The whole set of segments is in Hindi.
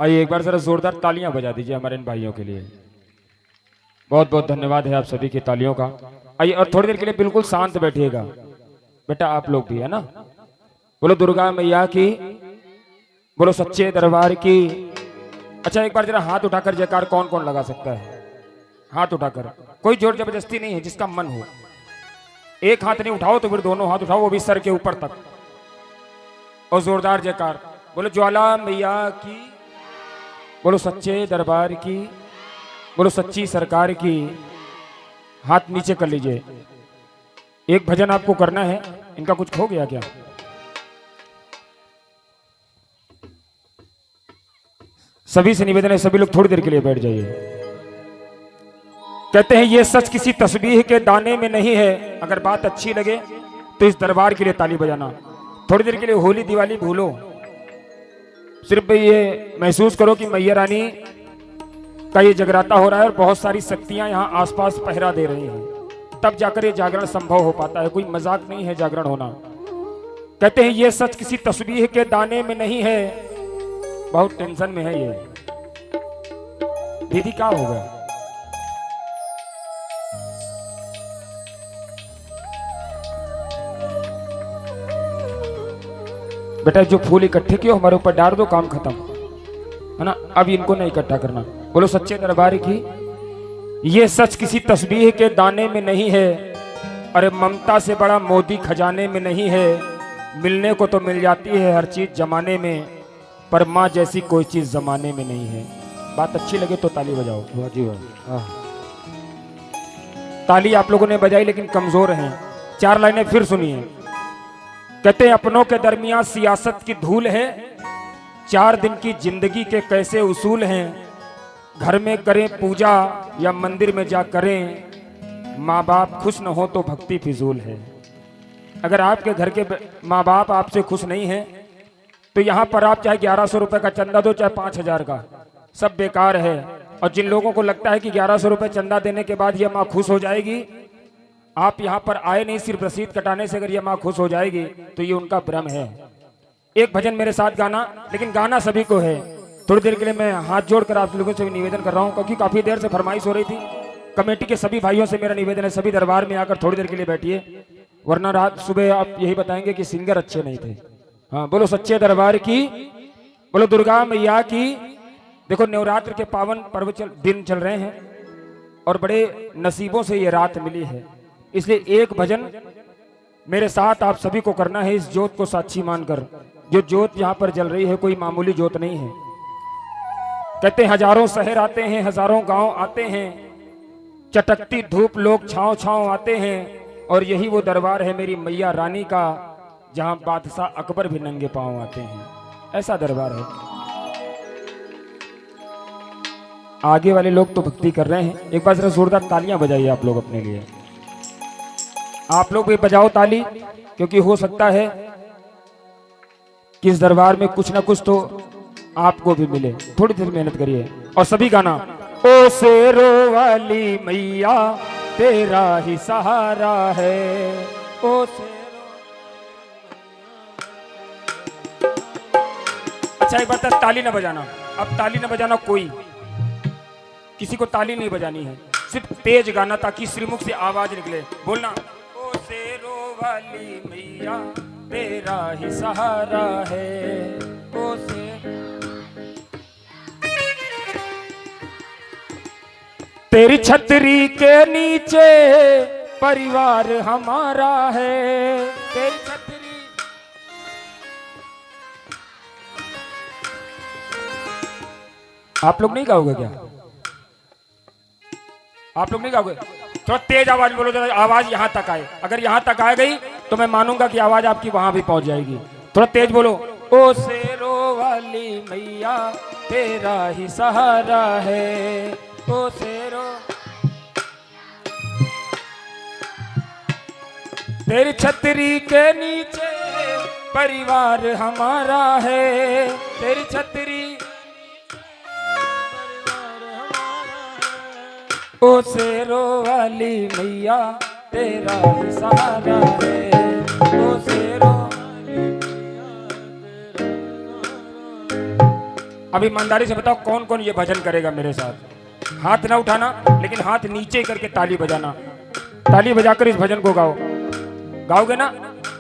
आइए एक बार जरा जोरदार तालियां बजा दीजिए हमारे इन भाइयों के लिए। बहुत बहुत धन्यवाद है आप सभी की तालियों का। आइए और थोड़ी देर के लिए बिल्कुल शांत बैठिएगा। बेटा आप लोग भी है ना। बोलो दुर्गा मैया की, बोलो सच्चे दरबार की। अच्छा एक बार जरा हाथ उठाकर जयकार कौन कौन लगा सकता है? हाथ उठाकर, कोई जोर जबरदस्ती नहीं है, जिसका मन हो। एक हाथ नहीं उठाओ तो फिर दोनों हाथ उठाओ, वो भी सर के ऊपर तक, और जोरदार जयकार। बोलो ज्वाला मैया की, बोलो सच्चे दरबार की, बोलो सच्ची सरकार की। हाथ नीचे कर लीजिए। एक भजन आपको करना है। इनका कुछ खो गया क्या? सभी से निवेदन है, सभी लोग थोड़ी देर के लिए बैठ जाइए। कहते हैं ये सच किसी तस्बीह के दाने में नहीं है। अगर बात अच्छी लगे तो इस दरबार के लिए ताली बजाना। थोड़ी देर के लिए होली दिवाली भूलो, सिर्फ ये महसूस करो कि मैया रानी का ये जगराता हो रहा है और बहुत सारी शक्तियां यहाँ आसपास पहरा दे रही हैं, तब जाकर ये जागरण संभव हो पाता है। कोई मजाक नहीं है जागरण होना। कहते हैं ये सच किसी तस्बीह के दाने में नहीं है। बहुत टेंशन में है ये दीदी, क्या हो गया? बेटा जो फूल इकट्ठे किए हमारे ऊपर डाल दो, काम खत्म है ना। अब इनको नहीं इकट्ठा करना। बोलो सच्चे दरबार की। ये सच किसी तस्बीह के दाने में नहीं है। अरे ममता से बड़ा मोदी खजाने में नहीं है। मिलने को तो मिल जाती है हर चीज जमाने में, पर माँ जैसी कोई चीज जमाने में नहीं है। बात अच्छी लगे तो ताली बजाओ। वाह जी वाह। ताली आप लोगों ने बजाई लेकिन कमजोर हैं। 4 लाइनें फिर सुनिए। कहते हैं अपनों के दरमियान सियासत की धूल है। 4 दिन की जिंदगी के कैसे उसूल हैं। घर में करें पूजा या मंदिर में जा करें, माँ बाप खुश न हो तो भक्ति फिजूल है। अगर आपके घर के माँ बाप आपसे खुश नहीं हैं तो यहाँ पर आप चाहे 1100 रुपए का चंदा दो, चाहे 5000 का, सब बेकार है। और जिन लोगों को लगता है कि 1100 रुपए चंदा देने के बाद यह माँ खुश हो जाएगी, आप यहाँ पर आए नहीं सिर्फ रसीद कटाने से अगर ये माँ खुश हो जाएगी तो ये उनका भ्रम है। एक भजन मेरे साथ गाना, लेकिन गाना सभी को है। थोड़ी देर के लिए मैं हाथ जोड़कर आप लोगों से भी निवेदन कर रहा हूँ, क्योंकि काफी देर से फरमाइश हो रही थी। कमेटी के सभी भाइयों से मेरा निवेदन है, सभी दरबार में आकर थोड़ी देर के लिए बैठिए, वरना रात सुबह आप यही बताएंगे कि सिंगर अच्छे नहीं थे। हाँ बोलो सच्चे दरबार की, बोलो दुर्गा मैया की। देखो नवरात्र के पावन पर्व दिन चल रहे हैं और बड़े नसीबों से ये रात मिली है, इसलिए एक भजन मेरे साथ आप सभी को करना है, इस ज्योत को साक्षी मानकर। जो ज्योत यहाँ पर जल रही है कोई मामूली ज्योत नहीं है। कहते हैं हजारों शहर आते हैं, हजारों गांव आते हैं, चटकती धूप लोग छांव छांव आते हैं, और यही वो दरबार है मेरी मैया रानी का, जहां बादशाह अकबर भी नंगे पांव आते हैं। ऐसा दरबार है। आगे वाले लोग तो भक्ति कर रहे हैं, एक बार जरा जोरदार तालियां बजाइए आप लोग अपने लिए। आप लोग भी बजाओ ताली, क्योंकि हो सकता है कि इस दरबार में कुछ ना कुछ तो आपको भी मिले। थोड़ी देर मेहनत करिए और सभी गाना। ओ शेरो वाली मैया तेरा ही सहारा है, ओ शेरो। अच्छा एक बात, ताली ना बजाना, अब ताली ना बजाना, कोई किसी को ताली नहीं बजानी है, सिर्फ तेज गाना ताकि श्रीमुख से आवाज निकले। बोलना शेरो वाली मैया तेरा ही सहारा है, ओ से। तेरी छतरी के नीचे परिवार हमारा है, तेरी छतरी। आप लोग नहीं गाओगे क्या? आप लोग नहीं गाओगे? थोड़ा तेज आवाज बोलो, जरा आवाज यहां तक आए। अगर यहां तक आ गई तो मैं मानूंगा कि आवाज आपकी वहां भी पहुंच जाएगी। थोड़ा तेज बोलो। ओ शेरो वाली मैया तेरा ही सहारा है, ओ शेरो। तेरी छतरी के नीचे परिवार हमारा है, तेरी छतरी ओ शेरो वाली मैया तेरा ही सहारा है, ओ शेरो वाली मैया तेरा अब ईमानदारी से बताओ कौन कौन ये भजन करेगा मेरे साथ? हाथ ना उठाना, लेकिन हाथ नीचे करके ताली बजाना। ताली बजाकर इस भजन को गाओ। गाओगे ना?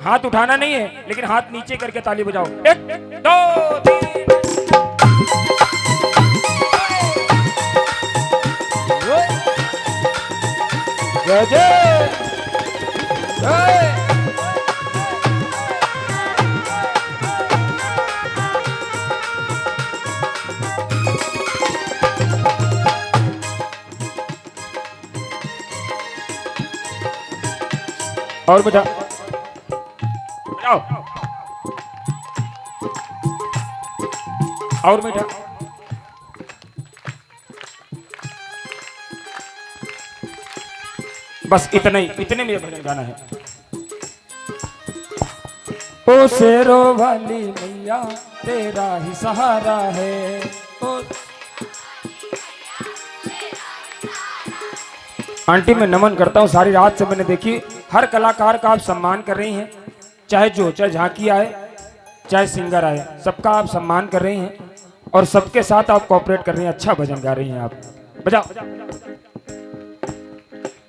हाथ उठाना नहीं है, लेकिन हाथ नीचे करके ताली बजाओ। 1 2 3। जय जय जय। और बजाओ बजाओ और मीठा। बस इतना ही, इतने में ये भजन गाना है। ओ शेरो वाली मैया तेरा ही सहारा है। ओ आंटी मैं नमन करता हूँ, सारी रात से मैंने देखी हर कलाकार का आप सम्मान कर रही हैं, चाहे झांकी आए चाहे सिंगर आए, सबका आप सम्मान कर रही हैं और सबके साथ आप कोऑपरेट कर रही हैं। अच्छा भजन गा रही हैं आप। बजाओ।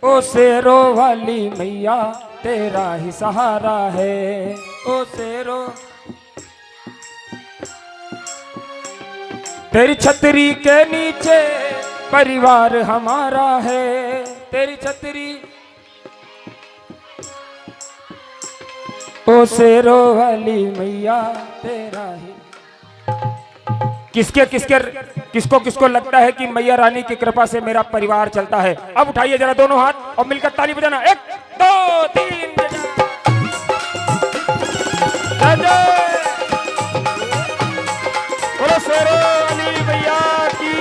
ओ शेरो वाली मैया तेरा ही सहारा है। ओ शेरो तेरी छतरी के नीचे परिवार हमारा है। तेरी छतरी ओ शेरो वाली मैया तेरा ही। किसको किसको लगता है कि मैया रानी की कृपा से मेरा परिवार चलता है? अब उठाइए जरा दोनों हाथ और मिलकर ताली बजाना। 1 2 3। बोलो शेरो वाली मैया की।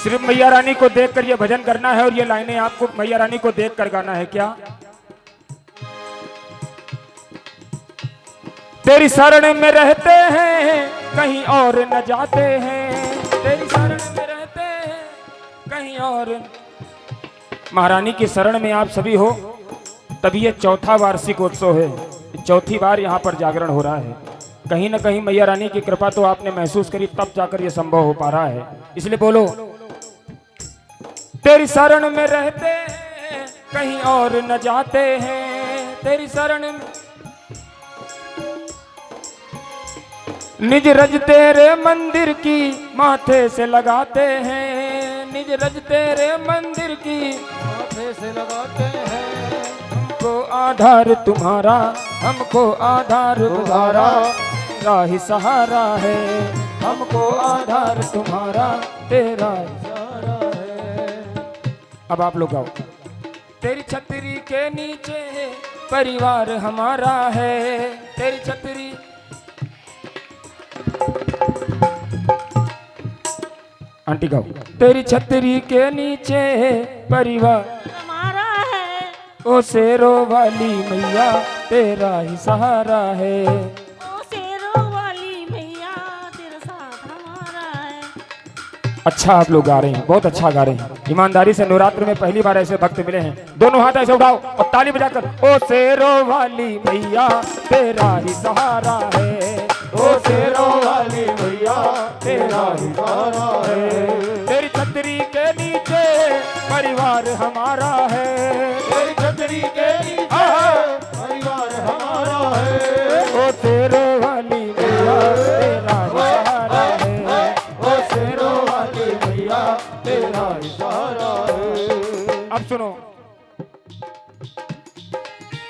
सिर्फ मैया रानी को देखकर ये भजन करना है और ये लाइनें आपको मैया रानी को देखकर गाना है। क्या तेरी शरण में रहते हैं कहीं और न जाते हैं। तेरी शरण में रहते हैं कहीं और। महारानी की शरण में आप सभी हो, तभी ये चौथा वार्षिकोत्सव है। चौथी बार यहाँ पर जागरण हो रहा है। कहीं न कहीं मैया रानी की कृपा तो आपने महसूस करी, तब जाकर ये संभव हो पा रहा है। इसलिए बोलो तेरी शरण में रहते हैं कहीं और न जाते हैं। तेरी शरण में निज रज तेरे मंदिर की माथे से लगाते हैं। निज रज तेरे मंदिर की माथे से लगाते हैं। हमको आधार तुम्हारा, हमको आधार तुम्हारा, तेरा ही सहारा है। हमको आधार तुम्हारा, तेरा सहारा है। अब आप लोग गाओ। तेरी छतरी के नीचे परिवार हमारा है। तेरी छतरी आंटी गाओ। तेरी छतरी के नीचे परिवार हमारा है। ओ शेरो वाली मैया तेरा ही सहारा है। ओ शेरो वाली मैया तेरा साथ हमारा है। अच्छा आप लोग गा रहे हैं, बहुत अच्छा गा रहे हैं। ईमानदारी से नवरात्र में पहली बार ऐसे भक्त मिले हैं। दोनों हाथ ऐसे उठाओ और ताली बजाकर ओ शेरो वाली मैया तेरा ही सहारा है। ओ शेरो वाली मैया तेरा ही सहारा है। तेरी छतरी के नीचे परिवार हमारा है। तेरी छतरी के नीचे परिवार हमारा है। ओ शेरो वाली मैया तेरा ही सहारा है। ओ शेरो वाली मैया तेरा ही सहारा है। अब सुनो,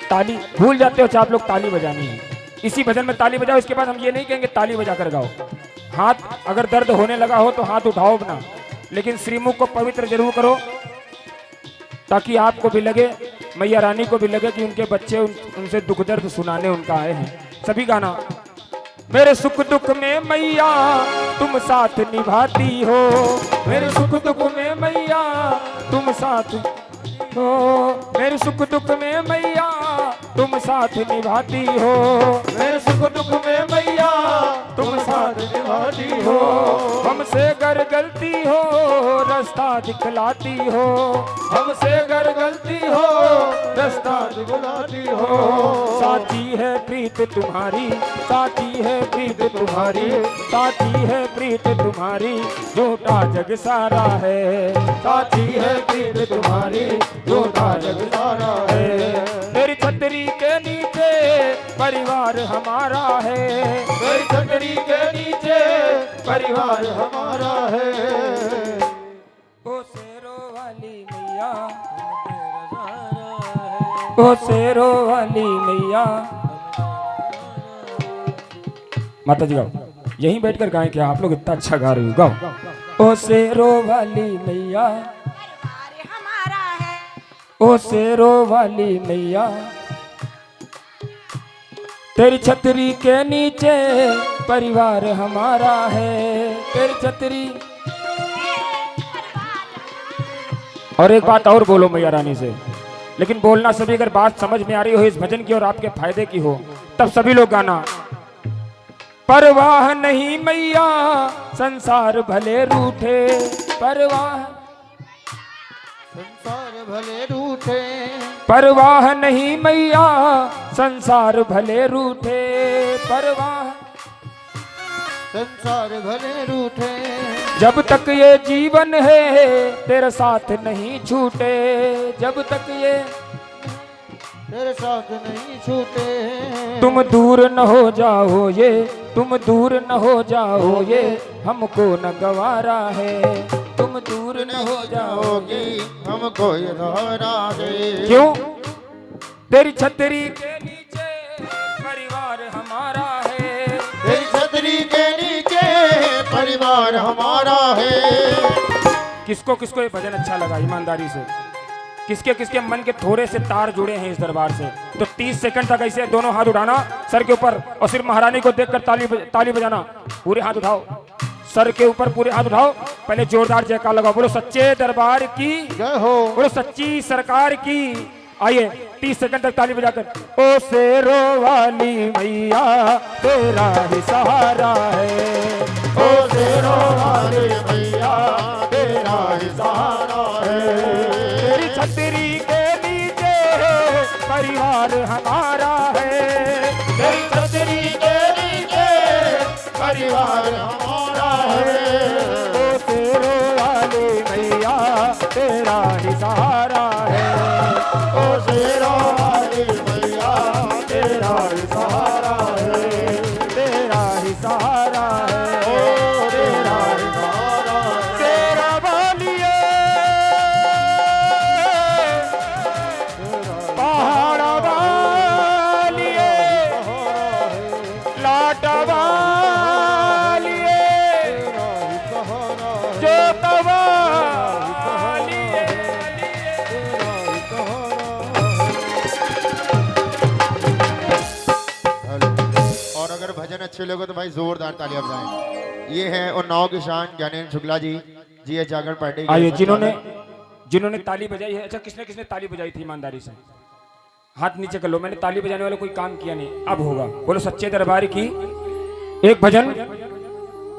ताली भूल जाते हो, आप लोग ताली बजानी है। इसी भजन में ताली बजाओ। इसके बाद हम ये नहीं कहेंगे ताली बजा कर गाओ। हाथ अगर दर्द होने लगा हो तो हाथ उठाओ अपना, लेकिन श्रीमुख को पवित्र जरूर करो, ताकि आपको भी लगे, मैया रानी को भी लगे कि उनके बच्चे उनसे दुख दर्द सुनाने उनका आए हैं। सभी गाना। मेरे सुख दुख में मैया तुम साथ निभाती हो, मेरे सुख दुख में मैया तुम साथ हो, मेरे सुख दुख में मैया तुम साथ निभाती हो, मेरे सुख दुख में मैया तुम साथ निभाती हो। हमसे गर गलती हो रास्ता दिखलाती हो, हमसे गर गलती हो रास्ता दिखलाती हो। साथी है प्रीत तुम्हारी, साथी है प्रीत तुम्हारी, साथी है प्रीत तुम्हारी, झूठा जग सारा है, साथी है प्रीत तुम्हारी, झूठा जग सारा है। मेरी छतरी के नीचे परिवार हमारा है, मेरी छतरी के नीचे परिवार हमारा है। ओ शेरों वाली मैया, ओ शेरों वाली मैया। माता जी गाओ, यहीं बैठकर गाएं क्या? आप लोग इतना अच्छा गा रहे हो, गाओ। ओ शेरों वाली मैया, हमारा है, ओ शेरों वाली मैया, तेरी छतरी के नीचे परिवार हमारा है, तेरी छतरी। और एक बात और बोलो मैया रानी से, लेकिन बोलना सभी अगर बात समझ में आ रही हो इस भजन की और आपके फायदे की हो, तब सभी लोग गाना। परवाह नहीं मैया संसार भले रूठे, परवाह संसार भले रूठे, परवाह नहीं मैया संसार भले रूठे, परवाह संसार भले रूठे। जब तक ये जीवन है तेरा साथ नहीं छूटे, जब तक ये तेरे साथ नहीं छूटे। तुम दूर न हो जाओ ये, तुम दूर न हो जाओ ये, हमको न गवारा है, तुम दूर न हो जाओगे हमको ये सहारा दे। क्यों? तेरी छतरी के नीचे परिवार हमारा है, तेरी छतरी के नीचे परिवार हमारा है। किसको किसको ये भजन अच्छा लगा ईमानदारी से? किसके किसके मन के थोड़े से तार जुड़े हैं इस दरबार से? तो 30 सेकंड तक ऐसे दोनों हाथ उठाना सर के ऊपर और सिर्फ महारानी को देखकर ताली बजाना। पूरे हाथ उठाओ, सर के ऊपर पूरे हाथ उठाओ, पहले जोरदार जयकार लगाओ, बोलो सच्चे दरबार की जय हो, बोलो सच्ची सरकार की। आइए 30 सेकंड तक ताली बजाकर। ओ शेरों वाली मैया तेरा ही सहारा है, ओ शेरों वाली मैया तेरा ही सहारा है। तेरी छतरी के नीचे परिवार हमारा है, तेरी छतरी के नीचे परिवार हमारा है। ओ शेरों वाली मैया तेरा ही सहारा है, ओ शेरों वाली मैया तेरा ही सहारा है, तेरा ही सहारा है, ओ तेरा ही सहारा है। तेरा वालिए पहाड़ वालिए लाट वालिए जोत वालिए। और अगर भजन अच्छे लगे तो भाई जोरदार तालियां बजाएं। ये है उन्नाव की शान ज्ञानेंद्र शुक्ला जी, जी जागरण पार्टी के आइए संचालक। जिन्होंने ताली बजाई है। अच्छा, किसने किसने ताली बजाई थी ईमानदारी से? हाथ नीचे कर लो। मैंने ताली बजाने वाला कोई काम किया नहीं, अब होगा। बोलो सच्चे दरबार की। एक भजन।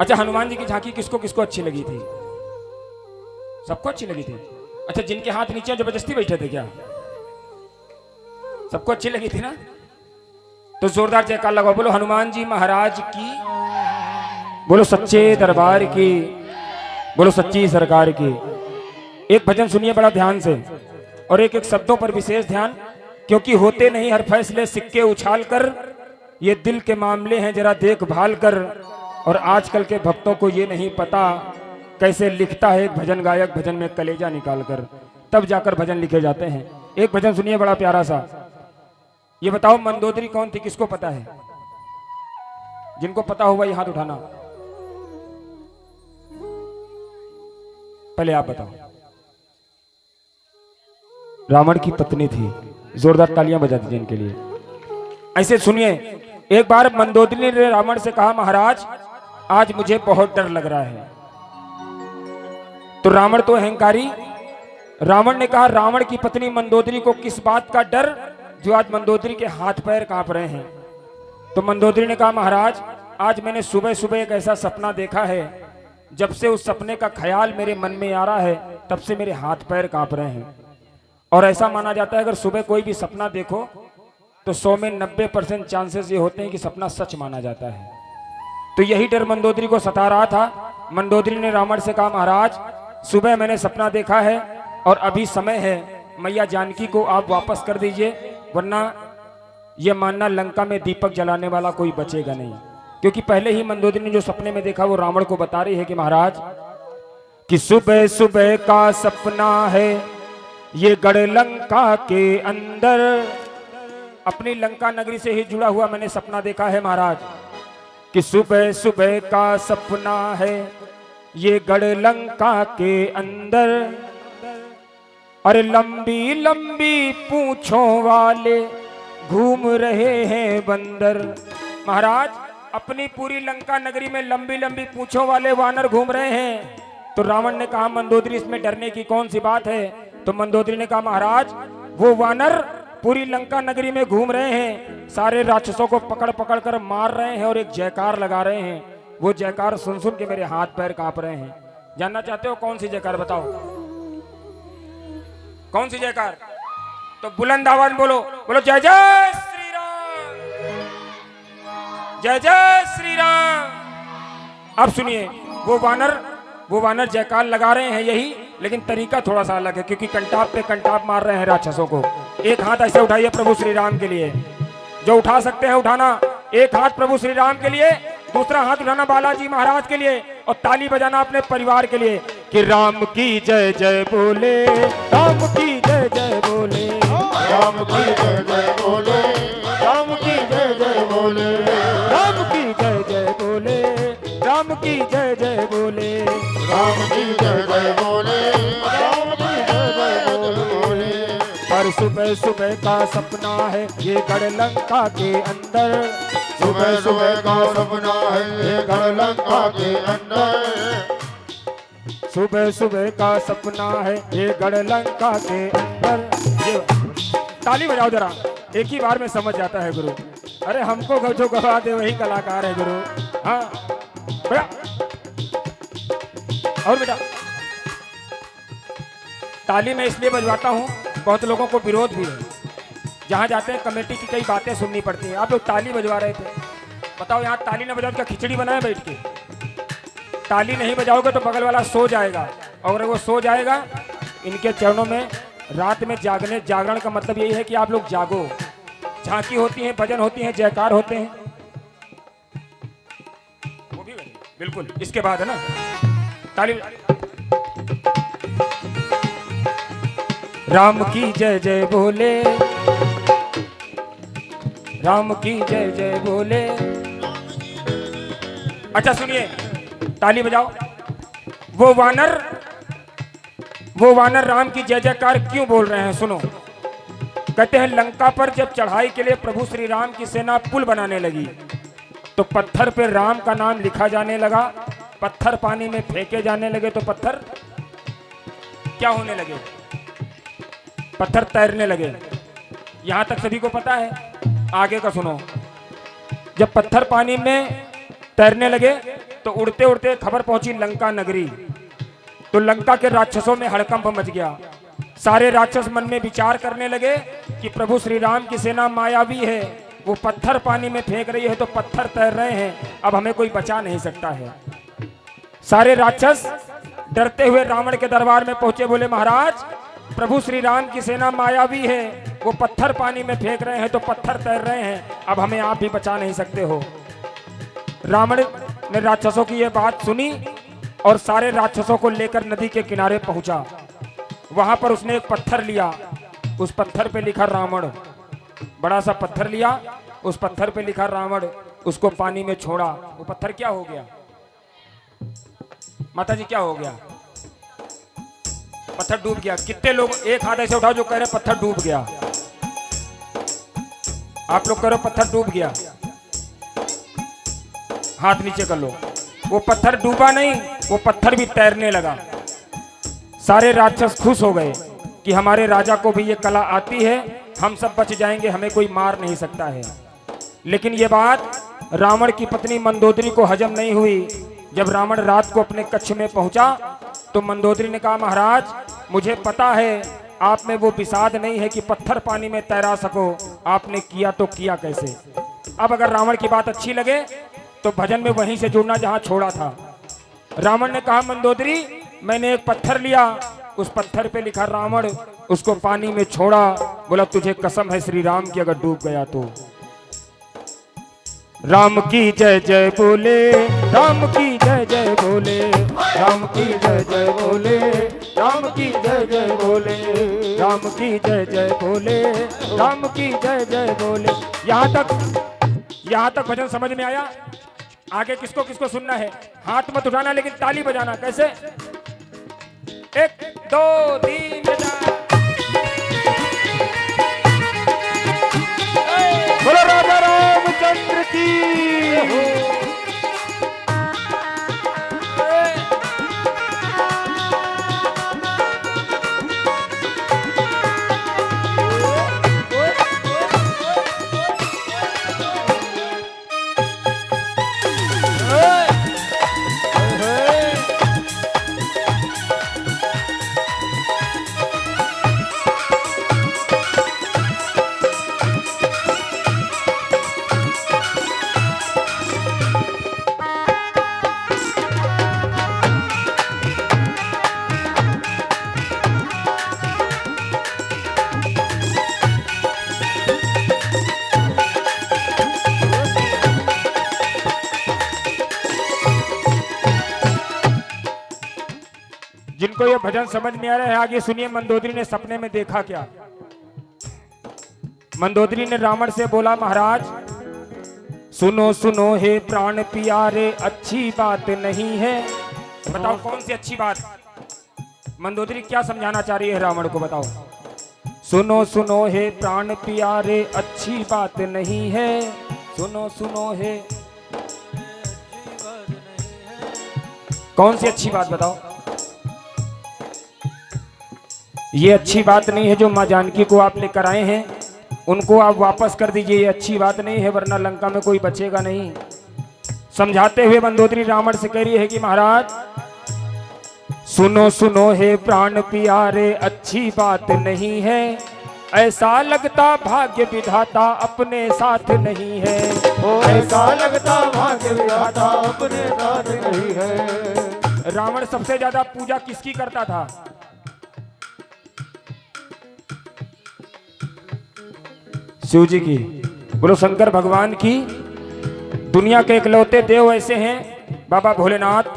अच्छा, हनुमान जी की झांकी किसको किसको अच्छी लगी थी? सबको अच्छी लगी थी। अच्छा, जिनके हाथ नीचे जबरदस्ती बैठे थे क्या? सबको अच्छी लगी थी ना? तो जोरदार जयकार लगाओ, बोलो हनुमान जी महाराज की, बोलो सच्चे दरबार की, बोलो सच्ची सरकार की। एक भजन सुनिए बड़ा ध्यान से, और एक एक शब्दों पर विशेष ध्यान, क्योंकि होते नहीं हर फैसले सिक्के उछाल कर, ये दिल के मामले हैं जरा देखभाल कर। और आजकल के भक्तों को ये नहीं पता कैसे लिखता है एक भजन गायक भजन में कलेजा निकाल कर, तब जाकर भजन लिखे जाते हैं। एक भजन सुनिए बड़ा प्यारा सा। ये बताओ मंदोदरी कौन थी, किसको पता है? जिनको पता हो वही हाथ उठाना। पहले आप बताओ। रावण की पत्नी थी। जोरदार तालियां बजा दीजिए इनके लिए। ऐसे सुनिए, एक बार मंदोदरी ने रावण से कहा, महाराज आज मुझे बहुत डर लग रहा है। तो रावण तो अहंकारी, रावण ने कहा, रावण की पत्नी मंदोदरी को किस बात का डर जो आज मंदोदरी के हाथ पैर कांप रहे हैं। तो मंदोदरी ने कहा, महाराज आज मैंने सुबह सुबह एक ऐसा सपना देखा है, जब से उस सपने का ख्याल मेरे मन में आ रहा है तब से मेरे हाथ पैर कांप रहे हैं। और ऐसा माना जाता है अगर सुबह कोई भी सपना देखो तो 100 में 90% चांसेस ये होते हैं कि सपना सच माना जाता है। तो यही डर मंदोदरी को सता रहा था। मंदोदरी ने रावण से कहा, महाराज सुबह मैंने सपना देखा है और अभी समय है, मैया जानकी को आप वापस कर दीजिए, वरना यह मानना लंका में दीपक जलाने वाला कोई बचेगा नहीं। क्योंकि पहले ही मंदोदरी ने जो सपने में देखा वो रावण को बता रही है कि महाराज कि सुबह सुबह का सपना है ये गढ़ लंका के अंदर। अपनी लंका नगरी से ही जुड़ा हुआ मैंने सपना देखा है महाराज कि सुबह सुबह का सपना है ये गढ़ लंका के अंदर। अरे लंबी लंबी पूंछों वाले घूम रहे हैं बंदर। महाराज अपनी पूरी लंका नगरी में लंबी लंबी पूंछों वाले वानर घूम रहे हैं। तो रावण ने कहा, मंदोदरी इसमें डरने की कौन सी बात है। तो मंदोदरी ने कहा, महाराज वो वानर पूरी लंका नगरी में घूम रहे हैं, सारे राक्षसों को पकड़ पकड़ कर मार रहे हैं और एक जयकार लगा रहे हैं। वो जयकार सुन सुन के मेरे हाथ पैर कांप रहे हैं। जानना चाहते हो कौन सी जयकार, बताओ कौन सी जयकार। तो बुलंद आवाज में बोलो, बोलो जय जय श्री राम, जय जय श्री राम। अब सुनिए, वो वानर जयकार लगा रहे हैं यही, लेकिन तरीका थोड़ा सा अलग है, क्योंकि कंटाप पे कंटाप मार रहे हैं राक्षसों को। एक हाथ ऐसे उठाइए प्रभु श्री राम के लिए, जो उठा सकते हैं उठाना। एक हाथ प्रभु श्री राम के लिए, दूसरा हाथ उठाना बालाजी महाराज के लिए, और ताली बजाना अपने परिवार के लिए कि राम की जय जय बोले, राम की जय जय बोले, राम की जय जय बोले, राम की जय जय बोले, राम की जय जय बोले, राम की जय जय बोले, राम की जय जय बोले, राम की जय जय बोले। पर सुबह सुबह का सपना है ये गढ़ लंका के अंदर। सुबह सुबह का सपना है ये गढ़ लंका के अंदर। सुबह सुबह का सपना है ये गढ़ लंका के अंदर। ये ताली बजाओ जरा, एक ही बार में समझ जाता है गुरु। अरे हमको जो गवा दे वही कलाकार है गुरु। हाँ बेटा, और बेटा ताली मैं इसलिए बजवाता हूँ, बहुत लोगों को विरोध भी है। जहाँ जाते हैं कमेटी की कई बातें सुननी पड़ती हैं। आप लोग ताली बजवा रहे थे, बताओ यहाँ ताली ना बजाओ क्या खिचड़ी बनाए बैठ के। ताली नहीं बजाओगे तो बगल वाला सो जाएगा, और अगर वो सो जाएगा इनके चरणों में रात में जागरण का मतलब यही है कि आप लोग जागो। झांकी होती है, भजन होती है, जयकार होते हैं, वो भी बिल्कुल इसके बाद है ना ताली। राम की जय जय बोले, राम की जय जय बोले। अच्छा सुनिए, ताली बजाओ। वो वानर राम की जय जयकार क्यों बोल रहे हैं सुनो। कहते हैं लंका पर जब चढ़ाई के लिए प्रभु श्री राम की सेना पुल बनाने लगी तो पत्थर पे राम का नाम लिखा जाने लगा। पत्थर पानी में फेंके जाने लगे तो पत्थर क्या होने लगे, पत्थर तैरने लगे। यहां तक सभी को पता है, आगे का सुनो। जब पत्थर पानी में तैरने लगे तो उड़ते उड़ते खबर पहुंची लंका नगरी। तो लंका के राक्षसों में हड़कंप मच गया। सारे राक्षस मन में विचार करने लगे कि प्रभु श्री राम की सेना मायावी है, वो पत्थर पानी में फेंक रही है तो पत्थर तैर रहे हैं, अब हमें कोई बचा नहीं सकता है। सारे राक्षस डरते हुए रावण के दरबार में पहुंचे, बोले महाराज प्रभु श्री राम की सेना मायावी है, वो पत्थर पानी में फेंक रहे हैं तो पत्थर तैर रहे हैं, अब हमें आप भी बचा नहीं सकते हो। रावण ने राक्षसों की यह बात सुनी और सारे राक्षसों को लेकर नदी के किनारे पहुंचा। वहां पर उसने एक पत्थर लिया, उस पत्थर पे लिखा रावण। बड़ा सा पत्थर लिया, उस पत्थर पे लिखा रावण। उसको पानी में छोड़ा, वो पत्थर क्या हो गया माता जी, क्या हो गया? पत्थर डूब गया। कितने लोग एक हाथ ऐसे उठाओ जो कह रहे पत्थर डूब गया। आप लोग कह रहे पत्थर डूब गया, हाथ नीचे कर लो। वो पत्थर डूबा नहीं, वो पत्थर भी तैरने लगा। सारे राक्षस खुश हो गए कि हमारे राजा को भी ये कला आती है, हम सब बच जाएंगे, हमें कोई मार नहीं सकता है। लेकिन ये बात रावण की पत्नी मंदोदरी को हजम नहीं हुई। जब रावण रात को अपने कक्ष में पहुंचा तो मंदोदरी ने कहा, महाराज मुझे पता है आप में वो विषाद नहीं है कि पत्थर पानी में तैरा सको, आपने किया तो किया कैसे? अब अगर रावण की बात अच्छी लगे तो भजन में वहीं से जुड़ना जहां छोड़ा था। रावण ने कहा, मंदोदरी मैंने एक पत्थर लिया, उस पत्थर पे लिखा रावण, उसको पानी में छोड़ा, बोला तुझे कसम है श्री राम की अगर डूब गया तो। राम की जय जय बोले, राम की जय जय बोले, राम की जय जय बोले, राम की जय जय बोले, राम की जय जय बोले, राम की जय जय बोले। यहाँ तक भजन समझ में आया? आगे किसको किसको सुनना है? हाथ मत उठाना लेकिन ताली बजाना। कैसे? 1 2 3 बोलो राजा रामचंद्र की। जिनको ये भजन समझ में आ रहा है आगे सुनिए। मंदोदरी ने सपने में देखा क्या? मंदोदरी ने रावण से बोला, महाराज सुनो सुनो हे प्राण प्यारे, अच्छी बात नहीं है। बताओ कौन सी अच्छी बात? मंदोदरी क्या समझाना चाह रही है रावण को, बताओ। सुनो सुनो हे प्राण प्यारे, अच्छी बात नहीं है, सुनो सुनो हे। कौन सी अच्छी बात बताओ? ये अच्छी बात नहीं है जो माँ जानकी को आप लेकर आए हैं, उनको आप वापस कर दीजिए, ये अच्छी बात नहीं है, वरना लंका में कोई बचेगा नहीं। समझाते हुए मंदोदरी रावण से कह रही है कि महाराज सुनो सुनो हे प्राण प्यारे, अच्छी बात नहीं है, ऐसा लगता भाग्य विधाता अपने साथ नहीं है, ऐसा लगता भाग्य विधाता अपने साथ नहीं है। रावण सबसे ज्यादा पूजा किसकी करता था? शिव जी की। बोलो शंकर भगवान की। दुनिया के इकलौते देव ऐसे हैं बाबा भोलेनाथ,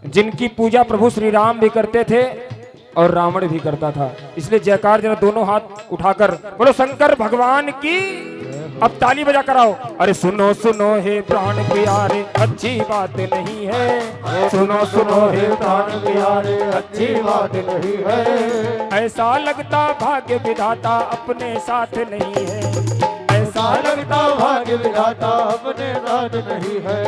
जिनकी पूजा प्रभु श्री राम भी करते थे और रावण भी करता था। इसलिए जयकार जरा दोनों हाथ उठाकर बोलो शंकर भगवान की। अब ताली बजा कराओ। अरे सुनो सुनो हे प्राण प्यारे, अच्छी बात नहीं है, सुनो सुनो हे प्राण प्यारे, अच्छी बात नहीं है, ऐसा लगता भाग्य विधाता अपने साथ नहीं है, ऐसा लगता भाग्य विधाता अपने साथ नहीं है।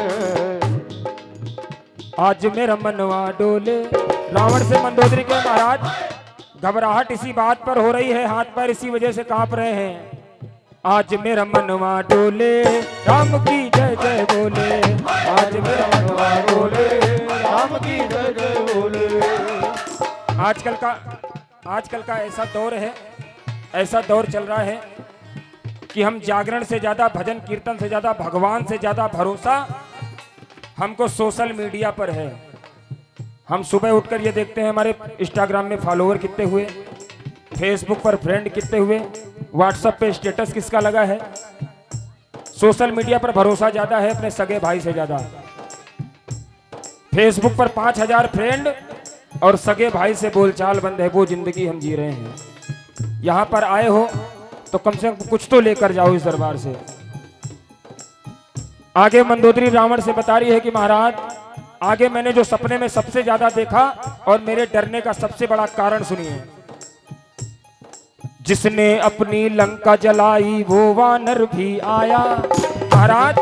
आज मेरा मनवा डोले। रावण से मंदोदरी के, महाराज घबराहट इसी बात पर हो रही है, हाथ पैर इसी वजह से कांप रहे हैं। आज मेरा मनवा डोले, राम की जय जय बोले, आज मेरा मनवा डोले, राम की जय जय बोले। आजकल का ऐसा दौर है, ऐसा दौर चल रहा है कि हम जागरण से ज्यादा, भजन कीर्तन से ज्यादा, भगवान से ज्यादा भरोसा हमको सोशल मीडिया पर है। हम सुबह उठकर ये देखते हैं हमारे इंस्टाग्राम में फॉलोअर कितने हुए, फेसबुक पर फ्रेंड कितने हुए, व्हाट्सएप पे स्टेटस किसका लगा है। सोशल मीडिया पर भरोसा ज्यादा है अपने सगे भाई से ज्यादा। फेसबुक पर 5000 फ्रेंड और सगे भाई से बोलचाल बंद है, वो जिंदगी हम जी रहे हैं। यहां पर आए हो तो कम से कम कुछ तो लेकर जाओ इस दरबार से। आगे मंदोदरी रावण से बता रही है कि महाराज आगे मैंने जो सपने में सबसे ज्यादा देखा और मेरे डरने का सबसे बड़ा कारण सुनिए। जिसने अपनी लंका जलाई वो वानर भी आया। महाराज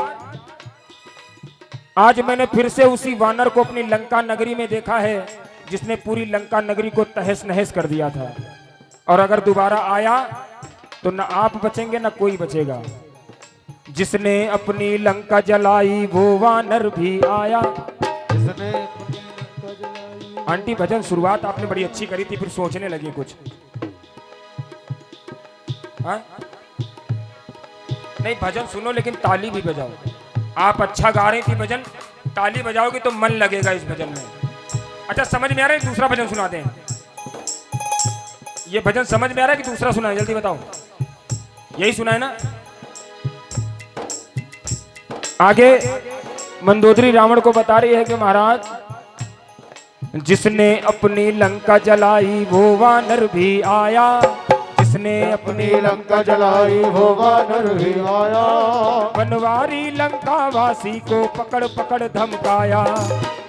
आज मैंने फिर से उसी वानर को अपनी लंका नगरी में देखा है जिसने पूरी लंका नगरी को तहस नहस कर दिया था, और अगर दोबारा आया तो न आप बचेंगे न कोई बचेगा। जिसने अपनी लंका जलाई वो वानर भी आया। जिसने अपनी लंका जलाई। आंटी भजन शुरुआत आपने बड़ी अच्छी करी थी, फिर सोचने लगी कुछ। हाँ? नहीं भजन सुनो लेकिन ताली भी बजाओ। आप अच्छा गा रही थी भजन, ताली बजाओगे तो मन लगेगा इस भजन में। अच्छा समझ में आ रहा है? दूसरा भजन सुना दें। ये भजन समझ में आ रहा है कि दूसरा सुना है? जल्दी बताओ। यही सुना है ना? आगे मंदोदरी रावण को बता रही है कि महाराज जिसने अपनी लंका जलाई वो वानर भी आया। जिसने अपनी लंका जलाई वो वानर भी आया। बनवारी लंका वासी को पकड़ पकड़ धमकाया।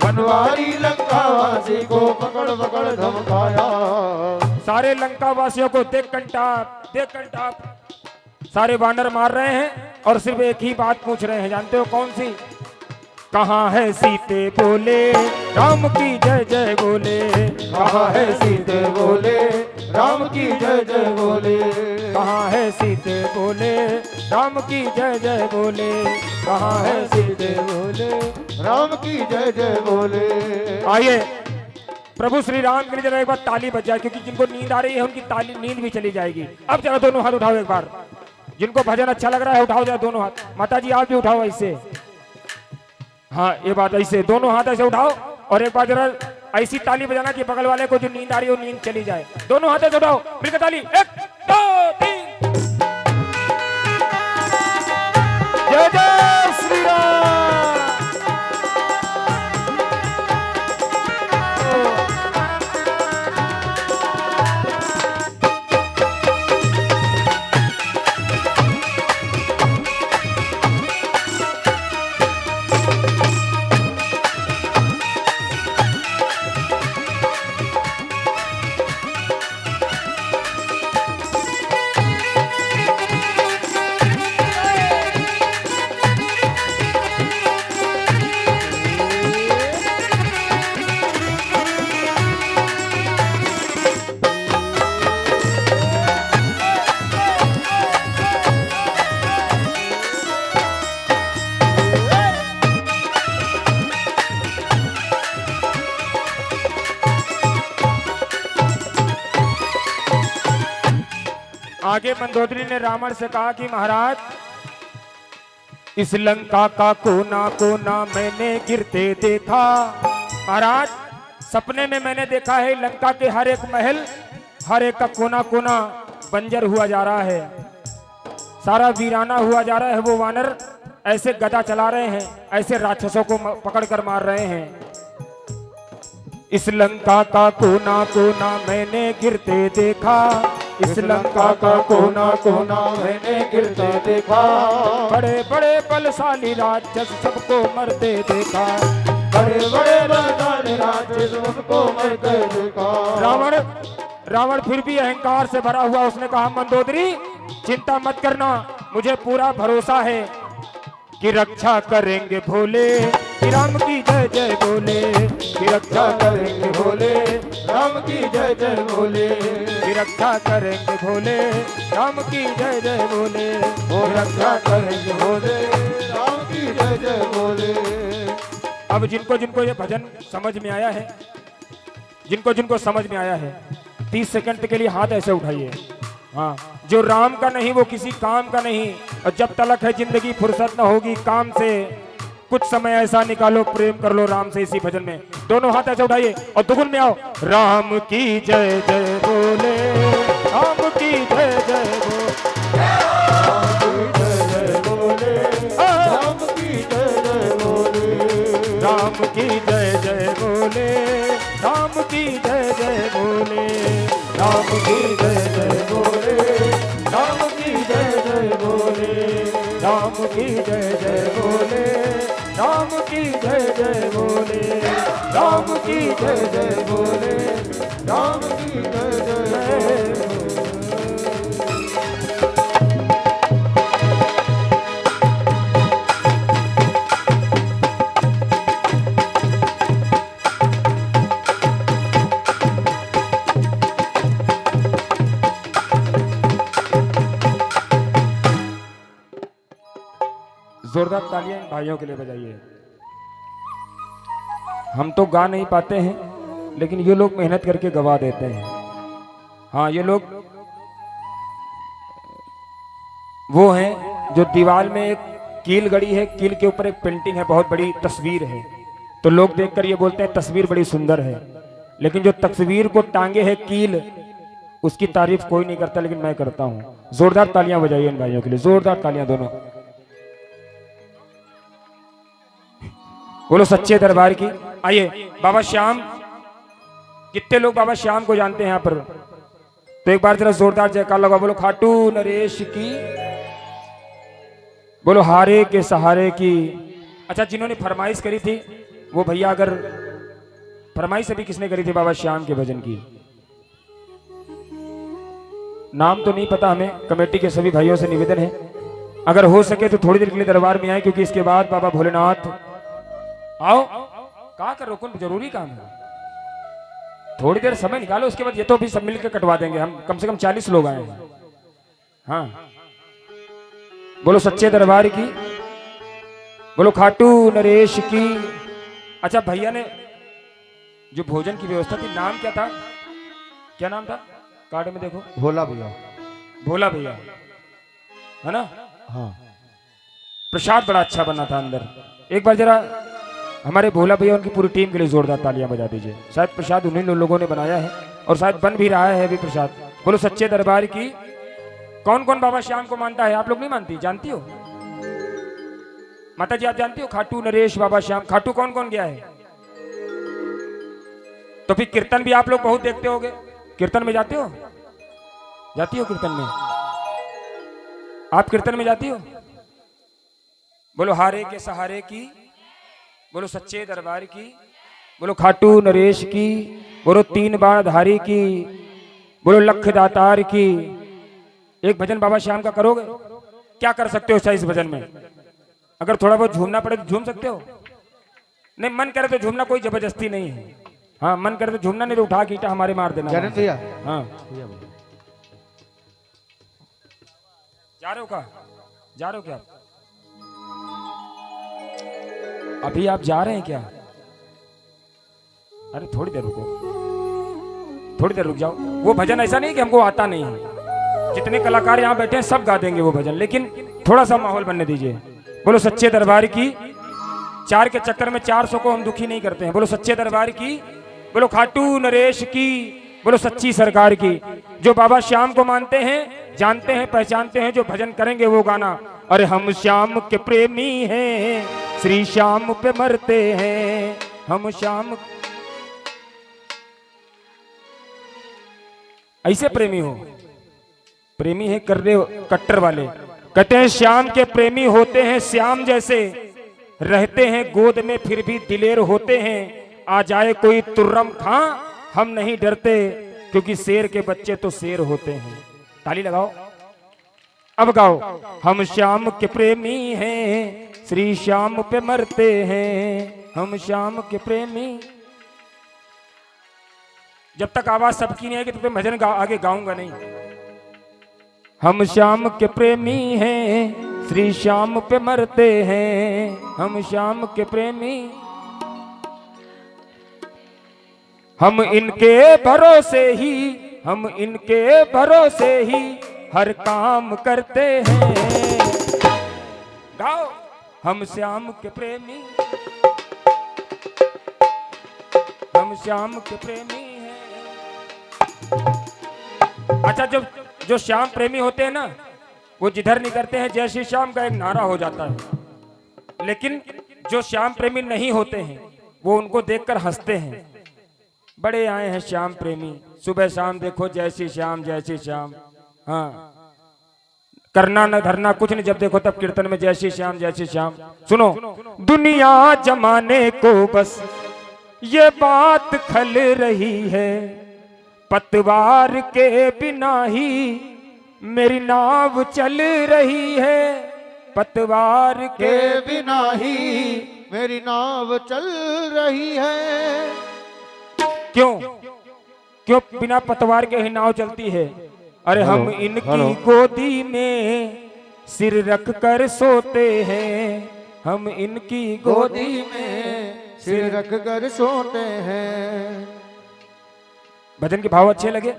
बनवारी लंका वासी को पकड़ पकड़ धमकाया। सारे लंका वासियों को देख कंटाप सारे वानर मार रहे हैं और सिर्फ एक ही बात पूछ रहे हैं, जानते हो कौन सी? कहाँ है सीते बोले राम की जय जय बोले। कहाँ है सीते बोले राम की जय जय बोले। कहाँ है सीते बोले राम की जय जय बोले। कहाँ है सीते बोले राम की जय जय बोले। आइए प्रभु श्री राम के लिए जरा एक बार ताली बज जाए, क्योंकि जिनको नींद आ रही है उनकी ताली नींद भी चली जाएगी। अब जरा दोनों हाथ उठाओ एक बार। जिनको भजन अच्छा लग रहा है उठाओ जरा दोनों हाथ। माता जी आप भी उठाओ ऐसे। हाँ ये बात ऐसे दोनों हाथ ऐसे उठाओ और एक बार जरा ऐसी ताली बजाना कि बगल वाले को जो नींद आ रही है वो नींद चली जाए। दोनों हाथ ऐसे उठाओ, मिलकर ताली। 1 2 3। जय जय श्री राम। आगे मंदोदरी ने रावण से कहा कि महाराज इस लंका का कोना कोना मैंने गिरते देखा। महाराज सपने में मैंने देखा है लंका के हर एक महल हर एक का कोना कोना बंजर हुआ जा रहा है, सारा वीराना हुआ जा रहा है। वो वानर ऐसे गदा चला रहे हैं, ऐसे राक्षसों को पकड़ कर मार रहे हैं। इस लंका का कोना कोना मैंने गिरते देखा। इस लंका का कोना कोना मैंने गिरते देखा। बड़े बड़े बलशाली राक्षस सबको मरते देखा। बड़े बड़े बलशाली राक्षस सबको मरते देखा। रावण फिर भी अहंकार से भरा हुआ उसने कहा मंदोदरी चिंता मत करना, मुझे पूरा भरोसा है कि रक्षा करेंगे भोले कि राम की जय जय बोले। कि रक्षा करेंगे भोले राम की जय जय बोले। कि रक्षा करेंगे भोले राम की जय जय बोले। वो रक्षा करेंगे भोले राम की जय जय बोले। अब जिनको जिनको ये भजन समझ में आया है, जिनको जिनको समझ में आया है 30 सेकंड के लिए हाथ ऐसे उठाइए। हाँ जो राम का नहीं वो किसी काम का नहीं, और जब तलक है जिंदगी फुर्सत न होगी काम से, कुछ समय ऐसा निकालो प्रेम कर लो राम से। इसी भजन में दोनों हाथ ऐसे उठाइए और दुगुन में आओ। राम की जय जय बोले राम की जय जय बोले। राम की जय जय बोले। राम की जय जय बोले। राम की जय जय बोले। राम की जय जय बोले। राम की जय जय बोले। राम की जय जय बोले। की जय जय बोले, राम की जय जय बोले, राम की जय जय बोले। जोरदार तालियां इन भाइयों के लिए बजाइए। हम तो गा नहीं पाते हैं, लेकिन ये लोग मेहनत करके गवा देते हैं। हाँ, ये लोग वो हैं जो दीवार में एक कील गड़ी है, कील के ऊपर एक पेंटिंग है, बहुत बड़ी तस्वीर है, तो लोग देखकर ये बोलते हैं तस्वीर बड़ी सुंदर है, लेकिन जो तस्वीर को टांगे है कील, उसकी तारीफ कोई नहीं करता, लेकिन मैं करता हूँ। जोरदार तालियां बजाइए इन भाइयों के लिए, जोरदार तालियां दोनों। बोलो सच्चे दरबार की। आइए, बाबा श्याम, कितने लोग बाबा श्याम को जानते हैं यहाँ पर? तो एक बार जरा जोरदार जयकार लगा, बोलो खाटू नरेश की, बोलो हारे के सहारे की। अच्छा, जिन्होंने फरमाइश करी थी वो भैया, अगर फरमाइश अभी किसने करी थी बाबा श्याम के भजन की? नाम तो नहीं पता हमें। कमेटी के सभी भाइयों से निवेदन है, अगर हो सके तो थोड़ी देर के लिए दरबार में आए, क्योंकि इसके बाद बाबा भोलेनाथ। आओ, कहा कर, रोकन जरूरी काम है, थोड़ी देर समय निकालो, उसके बाद ये तो भी सब मिलकर कटवा देंगे। हम कम से कम 40 लोग आए हैं। हाँ, बोलो सच्चे दरबार की, बोलो खाटू नरेश की। अच्छा, भैया ने जो भोजन की व्यवस्था थी, नाम क्या था? क्या नाम था कार्ड में? देखो, भोला भैया, भोला भैया है ना? हाँ। प्रसाद बड़ा अच्छा बना था अंदर। एक बार जरा हमारे भोला भैया, उनकी पूरी टीम के लिए जोरदार तालियां बजा दीजिए। शायद प्रसाद उन्हीं लोगों ने बनाया है, और शायद बन भी रहा है अभी प्रसाद। बोलो सच्चे दरबार की। कौन कौन बाबा श्याम को मानता है? आप लोग नहीं मानती? जानती हो माता जी, आप जानती हो? खाटू नरेश, बाबा श्याम। खाटू कौन कौन गया है? तो फिर कीर्तन भी आप लोग बहुत देखते होगे। कीर्तन में जाते हो? जाती हो कीर्तन में? आप कीर्तन में जाती हो? बोलो हारे के सहारे की, बोलो सच्चे दरबार की, बोलो खाटू नरेश की, बोलो तीन बाण धारी की, बोलो लख दातार की। एक भजन बाबा श्याम का करोगे? क्या कर सकते हो अच्छा इस भजन में? अगर थोड़ा बहुत झूमना पड़े तो झूम सकते हो? नहीं, मन करे तो झूमना, कोई जबरदस्ती नहीं है। हाँ, मन करे तो झूमना, नहीं तो उठा के ईंटा हमारे मार देना। भैया, हाँ, जा रहे हो? क्या जा रहे हो? क्या अभी आप जा रहे हैं क्या? अरे थोड़ी देर रुको, थोड़ी देर रुक जाओ। वो भजन ऐसा नहीं कि हमको आता नहीं है, जितने कलाकार यहाँ बैठे हैं सब गा देंगे वो भजन, लेकिन थोड़ा सा माहौल बनने दीजिए। बोलो सच्चे दरबार की। 4 के चक्कर में 400 को हम दुखी नहीं करते हैं। बोलो सच्चे दरबार की, बोलो खाटू नरेश की, बोलो सच्ची सरकार की। जो बाबा श्याम को मानते हैं, जानते हैं, पहचानते हैं, जो भजन करेंगे वो गाना, अरे हम श्याम के प्रेमी हैं, श्री श्याम पे मरते हैं, हम श्याम। ऐसे प्रेमी हो, प्रेमी है कर्रे कट्टर वाले। कहते हैं श्याम के प्रेमी होते हैं श्याम जैसे, रहते हैं गोद में फिर भी दिलेर होते हैं। आ जाए कोई तुर्रम खां हम नहीं डरते, क्योंकि शेर के बच्चे तो शेर होते हैं। ताली लगाओ, अब गाओ। हम श्याम के प्रेमी हैं, श्री श्याम पे मरते हैं, हम श्याम के प्रेमी। जब तक आवाज सबकी नहीं आएगी तब तक भजन आगे गाऊंगा नहीं। हम श्याम के प्रेमी हैं, श्री श्याम पे मरते हैं, हम श्याम के प्रेमी। हम इनके भरोसे ही, हम इनके भरोसे ही हर काम करते हैं। गाओ। हम श्याम के प्रेमी, हम श्याम के प्रेमी हैं। अच्छा, जो श्याम प्रेमी होते हैं ना, वो जिधर निकलते हैं जय श्री श्याम का एक नारा हो जाता है। लेकिन जो श्याम प्रेमी नहीं होते हैं, वो उनको देखकर हंसते हैं। बड़े आए हैं श्याम प्रेमी, सुबह शाम देखो जय श्री श्याम, जय श्री श्याम। हाँ, करना न धरना कुछ नहीं, जब देखो तब कीर्तन में जय श्री श्याम जय श्री श्याम। सुनो, दुनिया जमाने को बस ये बात खल रही है, पतवार के बिना ही मेरी नाव चल रही है, पतवार के बिना ही मेरी नाव चल रही है। क्यों क्यों बिना पतवार के ही नाव चलती है? अरे हम हेलो, इनकी हेलो। गोदी में सिर रख कर सोते हैं, हम इनकी गोदी में सिर रख कर सोते हैं। भजन के भाव अच्छे लगे?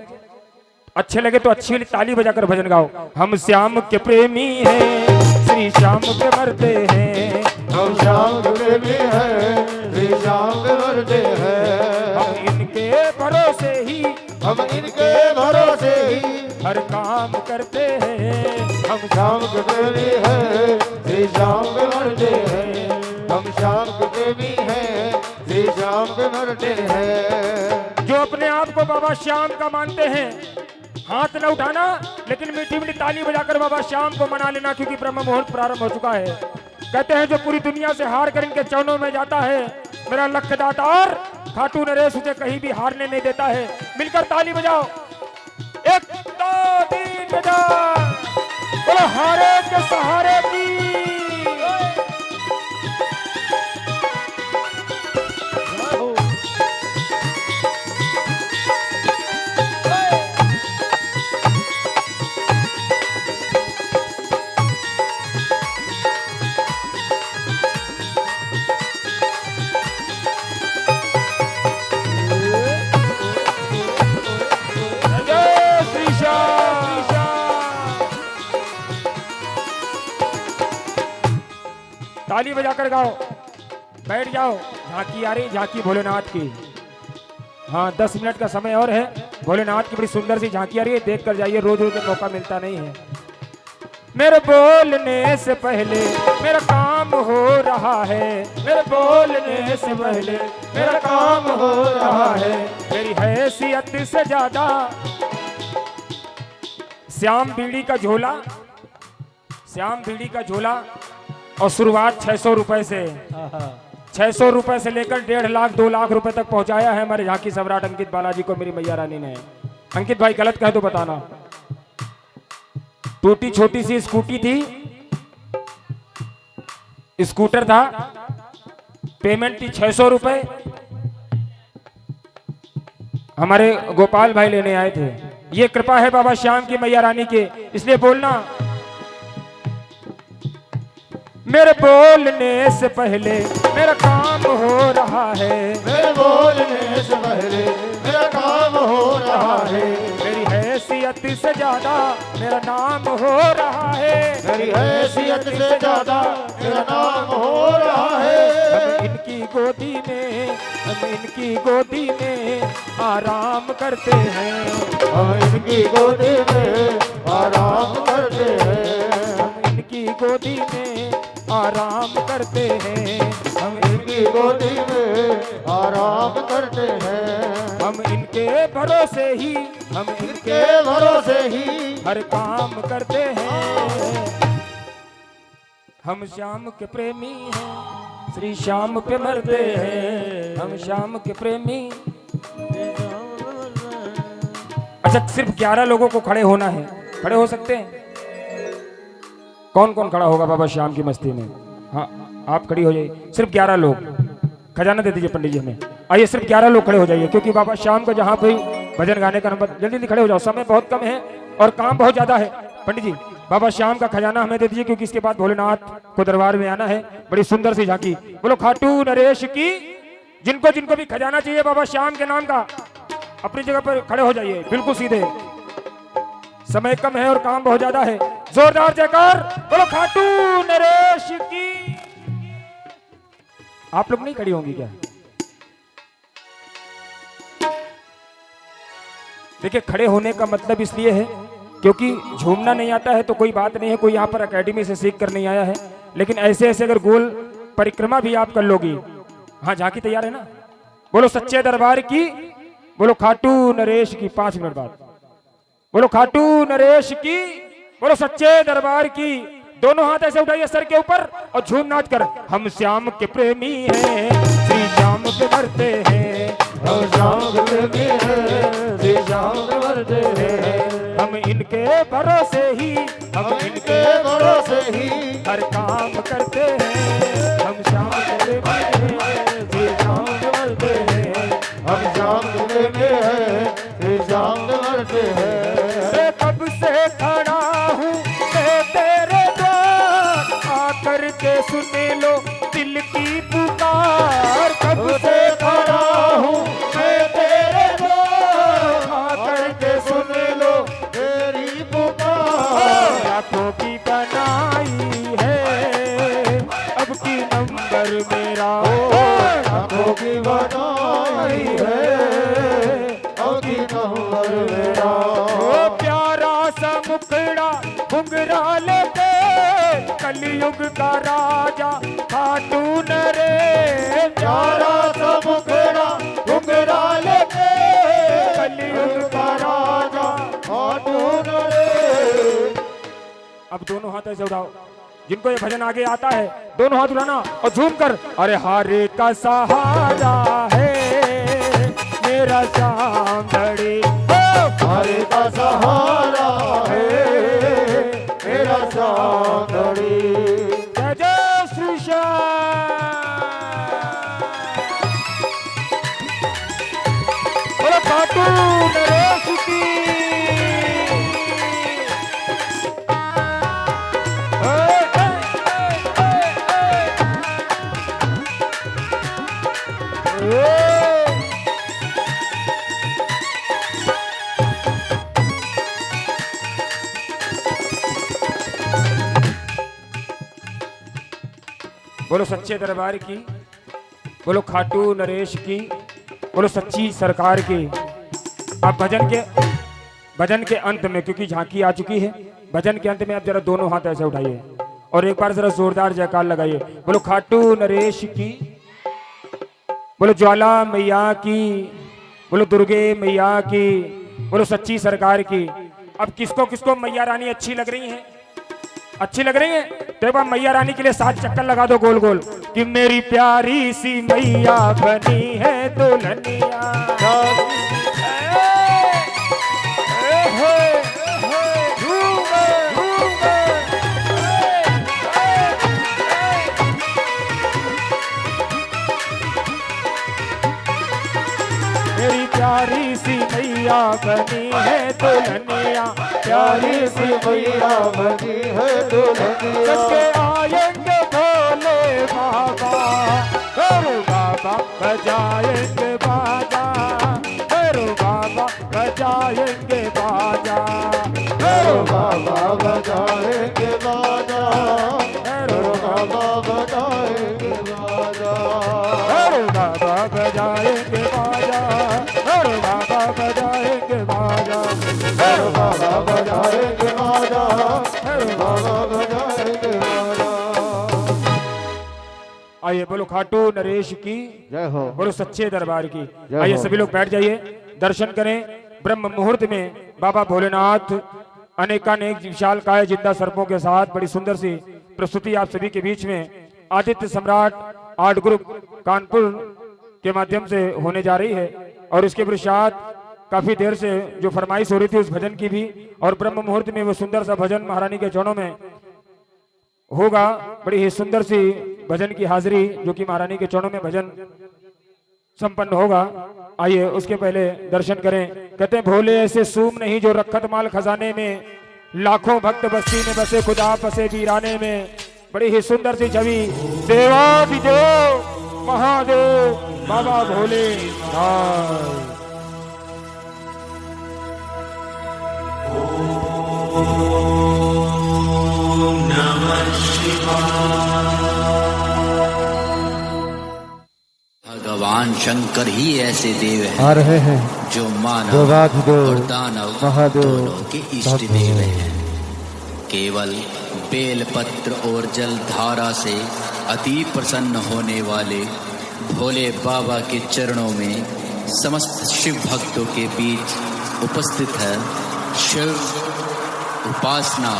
अच्छे लगे तो अच्छी वाली ताली बजाकर भजन गाओ। हम श्याम के प्रेमी हैं, श्री श्याम के मरते हैं, हम श्याम के प्रेमी हैं, श्री श्याम के मरते हैं। हम इनके भरोसे ही, हम इनके भरोसे ही हर काम करते हैं, हम श्याम के प्रेमी हैं, श्री श्याम के मरते हैं। हम श्याम के प्रेमी हैं, श्री श्याम के मरते हैं। जो अपने आप को बाबा श्याम का मानते हैं, हाथ न उठाना, लेकिन मीठी मीठी ताली बजाकर बाबा श्याम को मना लेना, क्योंकि ब्रह्म मुहूर्त प्रारंभ हो चुका है। कहते हैं जो पूरी दुनिया से हार कर इनके चरणों में जाता है, मेरा लख दातार खाटू नरेश उसे कहीं भी हारने नहीं देता है। मिलकर ताली बजाओ, एक दो तीन बजा, बोलो हारे के सहारे की। ताली बजाकर गाओ, बैठ जाओ। झांकी आ रही, झांकी भोलेनाथ की। हाँ, 10 मिनट का समय और है। भोलेनाथ की बड़ी सुंदर सी झांकी आ रही है, देख कर जाइए, रोज रोज मौका मिलता नहीं है। मेरे बोलने से पहले मेरा काम हो रहा है, मेरे बोलने से पहले मेरा काम हो रहा है, मेरी हैसियत से ज्यादा श्याम बीड़ी का झोला, श्याम बीड़ी का झोला। और शुरुआत 600 रुपए से, 600 रुपए से लेकर 1.5 लाख 2 लाख रुपए तक पहुंचाया है हमारे झांकी सम्राट अंकित बालाजी को मेरी मैया रानी ने। अंकित भाई गलत कहे तो बताना। टूटी छोटी सी स्कूटी थी, स्कूटर था, पेमेंट थी 600 रुपए, हमारे गोपाल भाई लेने आए थे। ये कृपा है बाबा श्याम की मैया रानी के, इसलिए बोलना। मेरे बोलने से पहले मेरा काम हो रहा है, मेरे बोलने से पहले मेरा काम हो रहा है, मेरी हैसियत से ज्यादा मेरा नाम हो रहा है, मेरी हैसियत से ज्यादा मेरा नाम हो रहा है। हम इनकी गोदी में, हम इनकी गोदी में आराम करते हैं, हम इनकी गोदी में आराम करते हैं। हम इनकी गोदी में आराम करते हैं, हम इनकी गोदी में आराम करते हैं। हम इनके भरोसे ही, हम इनके इनके भरोसे ही हर काम करते हैं। हम श्याम के प्रेमी हैं, श्री श्याम पे मरते हैं, हम श्याम के प्रेमी। अच्छा, सिर्फ 11 लोगों को खड़े होना है, खड़े हो सकते हैं? कौन कौन खड़ा होगा बाबा श्याम की मस्ती में? हाँ, आप खड़ी हो जाइए, सिर्फ 11 लोग। खजाना दे दीजिए पंडित जी हमें। आइए, सिर्फ 11 लोग खड़े हो जाइए, क्योंकि बाबा श्याम का जहाँ भी भजन गाने का नंबर, जल्दी जल्दी खड़े हो जाओ, समय बहुत कम है और काम बहुत ज्यादा है। पंडित जी, बाबा श्याम का खजाना हमें दे दीजिए, क्योंकि इसके बाद भोलेनाथ को दरबार में आना है। बड़ी सुंदर सी झांकी, बोलो खाटू नरेश की। जिनको जिनको भी खजाना चाहिए बाबा श्याम के नाम का, अपनी जगह पर खड़े हो जाइए, बिल्कुल सीधे। समय कम है और काम बहुत ज्यादा है। जोरदार जयकार, बोलो खाटू नरेश की। आप लोग नहीं खड़ी होंगी क्या? देखिए, खड़े होने का मतलब इसलिए है क्योंकि झूमना नहीं आता है तो कोई बात नहीं है, कोई यहाँ पर एकेडमी से सीख कर नहीं आया है, लेकिन ऐसे ऐसे अगर गोल परिक्रमा भी आप कर लोगी। हाँ, झांकी तैयार है ना? बोलो सच्चे दरबार की, बोलो खाटू नरेश की। 5 मिनट बाद बोलो खाटू नरेश की, बोलो सच्चे दरबार की। दोनों हाथ ऐसे उठाइए सर के ऊपर और झूम नाच कर। हम श्याम के प्रेमी हैं, श्री श्याम के मरते हैं। हम श्याम के प्रेमी हैं, श्री श्याम के मरते हैं। हम इनके भरोसे ही, हम इनके भरोसे ही हर काम करते हैं। हम श्याम के प्रेमी हैं, श्री श्याम के मरते हैं। हम श्याम के प्रेमी हैं, श्री श्याम के मरते हैं। मैं कब से खड़ा हूँ मैं तेरे द्वार, आकर के सुन लो दिल की पुकार। कब से खड़ा हूँ मैं तेरे द्वार, आकर के सुन लो तेरी पुकार। आंखों की बनाई है अब की नंबर मेरा हो। आंखों की बनाई है अब की नंबर मेरा। ओ प्यारा सा मुखड़ा घुंघरा लेके, कलयुग का राजा खाटू नरे। प्यारा सा मुखड़ा घुंघरा लेके, कलयुग का राजा। खाटून रे। अब दोनों हाथ ऐसे उठाओ, जिनको ये भजन आगे आता है दोनों हाथ उठाना और झूम कर। अरे हारे का सहारा है मेरा सांगड़ी, हरे का सहारा है मेरा सांगड़ी। जय जय श्री श्याम। बोलो खाटू नरेश की। बोलो सच्चे दरबार की, बोलो खाटू नरेश की, बोलो सच्ची सरकार की। अब भजन के अंत में, क्योंकि झांकी आ चुकी है, भजन के अंत में आप जरा दोनों हाथ ऐसे उठाइए और एक बार जरा जोरदार जयकार लगाइए। बोलो खाटू नरेश की, बोलो ज्वाला मैया की, बोलो दुर्गे मैया की, बोलो सच्ची सरकार की। अब किसको किसको मैया रानी अच्छी लग रही है? अच्छी लग रही है तो एक बार मैया रानी के लिए 7 चक्कर लगा दो गोल गोल कि मेरी प्यारी सी मैया बनी है दुल्हनिया। मेरी प्यारी सी मैया बनी है दुल्हनिया, प्यारी सी मैया बनी है दुल्हनिया। सच के आएंगे भोले बाबा, अरे बाबा बजाएंगे बाजा, अरे बाबा बजाएंगे बाजा, अरे बाबा बजाएंगे बाजा, अरे बाबा बजाएंगे बाजा। अरे बाबा बजाएंगे बाजा, अरे बाबा बजाएंगे बाजा, अरे बाबा बजाएंगे बाजा, अरे बाबा बजाएंगे बाजा। आइए बोलो खाटू नरेश की जय हो। बोलो सच्चे दरबार की। जय आइए हो। सभी लोग बैठ जाइए, दर्शन करें। ब्रह्म मुहूर्त में बाबा भोलेनाथ अनेकानेक विशाल काय जिंदा सर्पों के साथ बड़ी सुंदर सी प्रस्तुति आप सभी के बीच में आदित्य सम्राट आर्ट ग्रुप कानपुर के माध्यम से होने जा रही है। और उसके पश्चात काफी देर से जो फरमाइश हो रही थी उस भजन की भी, और ब्रह्म मुहूर्त में वो सुंदर सा भजन महारानी के चरणों में होगा। बड़ी ही सुंदर सी भजन की हाजिरी जो कि महारानी के चरणों में भजन संपन्न होगा। आइए उसके पहले दर्शन करें। कहते हैं भोले ऐसे सूम नहीं जो रखत माल खजाने में, लाखों भक्त बस्ती में बसे खुदा बसे वीराने में। बड़ी ही सुंदर सी छवि देवादिदेव महादेव बाबा भोले नाथ। भगवान शंकर ही ऐसे देव आ हैं रहे हैं जो मानव देवाधिदेव और दानव महादेव दोनों के इष्ट देव हैं। केवल बेलपत्र और जल धारा से अति प्रसन्न होने वाले भोले बाबा के चरणों में समस्त शिव भक्तों के बीच उपस्थित है शिव उपासना